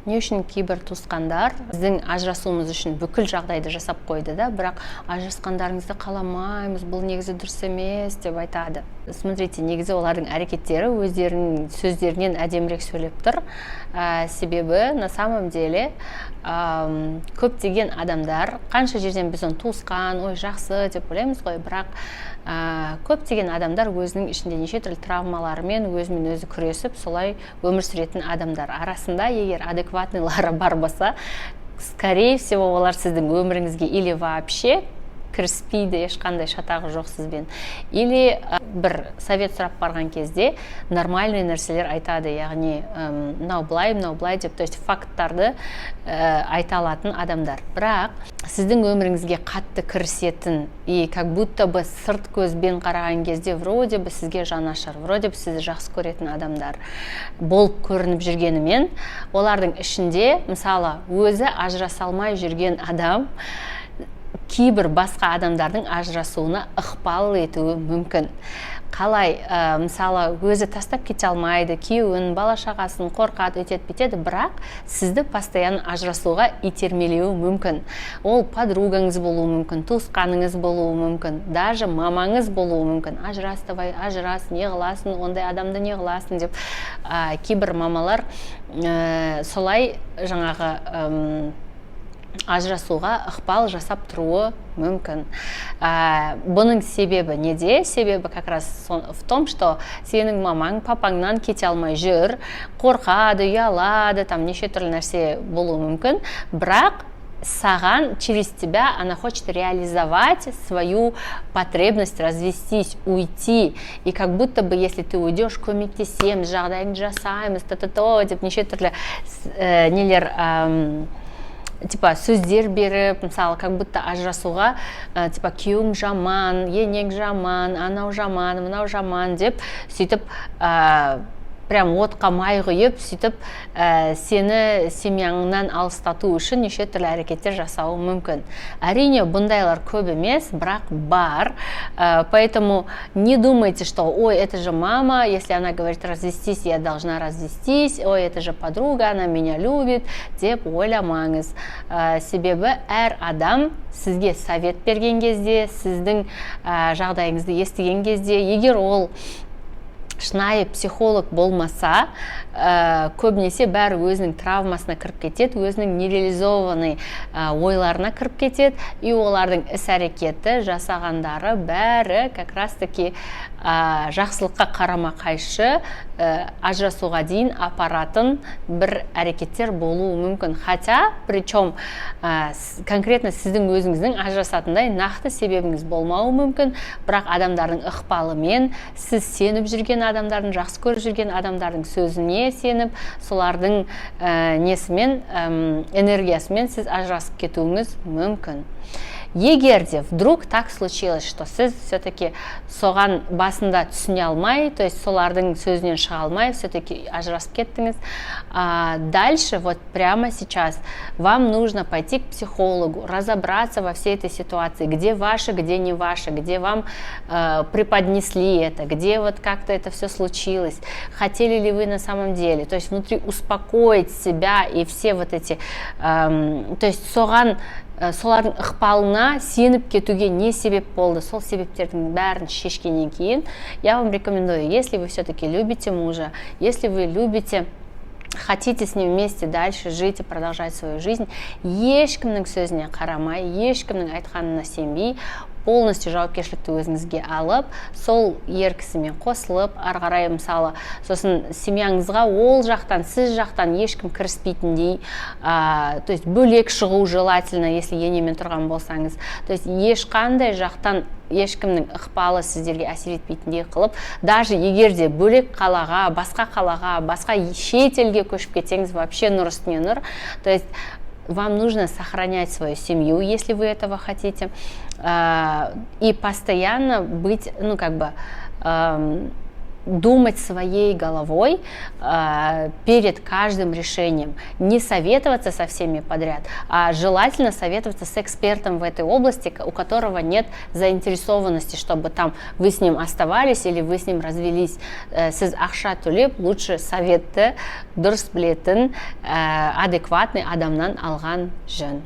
не үшін кейбір туысқандар біздің ажырасуымыз үшін бүкіл жағдайды жасап қойды да, бірақ ажырасқандарыңызды қаламаймыз, бұл негізі дұрыс емес деп айтады. Смотрите, негізі олардың әрекеттері өздерінің сөздерінен әдемірек сөйлеп тұр. Себебі на самом деле көптеген адамдар, қанша жерден біз оны туысқан, ой жақсы деп ойлаймыз ғой, бірақ көптеген адамдар өзінің ішінде неше түрлі травмаларымен өзімен өзі күресіп, солай өмір сүретін адамдар арасында, егер адекватныйлары бар болса, скорее всего, олар сіздің өміріңізге или вообще кіріспейді, ешқандай шатағы жоқ сізбен. Или бір совет сұрап барған кезде нормальный нәрселер айтады, яғни мынау былай деп, то есть факттарды айта алатын адамдар. Бірақ сіздің өміріңізге қатты кірісетін и как будто бы сырт көзбен қараған кезде вроде бы сізге жанашыр, вроде бы сізді жақсы көретін адамдар болып көрініп жүргенімен, олардың ішінде, мысалы, өзі ажыраса алмай жүрген адам кейбір басқа адамдардың ажырасуына ықпал етуі мүмкін. Қалай, мысалы, өзі тастап кете алмайды, күйеуін, бала-шағасын қорқады, өтеді, бітеді, бірақ сізді постоянно ажырасуға итермелеуі мүмкін. Ол подругаңыз болуы мүмкін, туысқаныңыз болуы мүмкін, даже мамаңыз болуы мүмкін. Ажырас, давай, ажырас, не қыласың, ондай адамды не қыласың деп, кейбір мамалар солай жаңағы ажырасуға ықпал жасап тұруы мүмкін. Бұның себебі неде? Себебі как раз в том, что сенің мамаң папаңнан кете алмай жүр, қорқады, ұялады, там неше түрлі нәрсе болуы мүмкін, бірақ саған, через тебя она хочет реализовать свою потребность развестись, уйти. И как будто бы, если ты уйдешь, көмектесеміз, жағдайыңды жасаймыз, деп неше түрлі нелер типа сөздер беріп, мысалы, как будто ажырасуға типа күйеуің жаман, енең жаман, анау жаман, мынау жаман деп сөйтіп прям отқа май құйып, сөйтіп сені семьяңнан алыстату үшін неше түрлі әрекеттер жасауы мүмкін. Әрине, бұндайлар көп емес, бірақ бар. Поэтому не думайте, что ой, это же мама, если она говорит развестись, я должна развестись, ой, это же подруга, она меня любит, деп ойламаңыз. Себебі әр адам сізге совет берген кезде, сіздің жағдайыңызды естіген кезде, егер ол шынайы психолог болмаса, көбінесе бәрі өзінің травмасына кіріп кетеді, өзінің нереализованный ойларына кіріп кетеді, и олардың іс-әрекеті жасағандары бәрі как раз таки жақсылыққа қарама қайшы ажырасуға дейін апаратын бір әрекеттер болуы мүмкін. Хотя, причем конкретно сіздің өзіңіздің ажырасатындай нақты себебіңіз болмауы мүмкін, бірақ адамдардың ықпалымен сіз сеніп жүрген адамдардың, жақсы көріп жүрген адамдардың сөзіне сеніп, солардың несімен, энергиясымен сіз ажырасып кетуіңіз мүмкін. Егер де вдруг так случилось, что сіз все-таки соған басында түсіне алмай, то есть солардың сөзінен шыға алмай, все-таки ажырасып кеттіңіз, дальше, вот прямо сейчас, вам нужно пойти к психологу, разобраться во всей этой ситуации, где ваше, где не ваше, где вам преподнесли это, где вот как-то это все случилось, хотели ли вы на самом деле, то есть внутри успокоить себя и все вот эти, то есть солардың ықпалына сеніп кетуге не себеп болды, сол себептердің бәрін шешкеннен кейін, я вам рекомендую, если вы все-таки любите мужа, если вы любите, хотите с ним вместе дальше жить и продолжать свою жизнь, ешкімнің сөзіне қарамай, ешкімнің айтқанына сенбей, полностью жауапкершілікті өзіңізге алып, сол ер кісімен қосылып, ары қарай мысалы, сосын семьяңызға ол жақтан, сіз жақтан ешкім кіріспейтіндей, то есть бөлек шығу желательно, если енемен тұрған болсаңыз, то есть ешқандай жақтан ешкімнің ықпалы сіздерге әсер етпейтіндей қылып, даже егер де бөлек қалаға, басқа шет елге көшіп кетсеңіз, вообще нұр үстіне нұр, то есть вам нужно сохранять свою семью, если вы этого хотите, и постоянно быть, ну, как бы, думать своей головой перед каждым решением, не советоваться со всеми подряд, а желательно советоваться с экспертом в этой области, у которого нет заинтересованности, чтобы там вы с ним оставались или вы с ним развелись. Сіз ақша төлеп, лучше советті дұрыс білетін, адекватный адамнан алған жөн.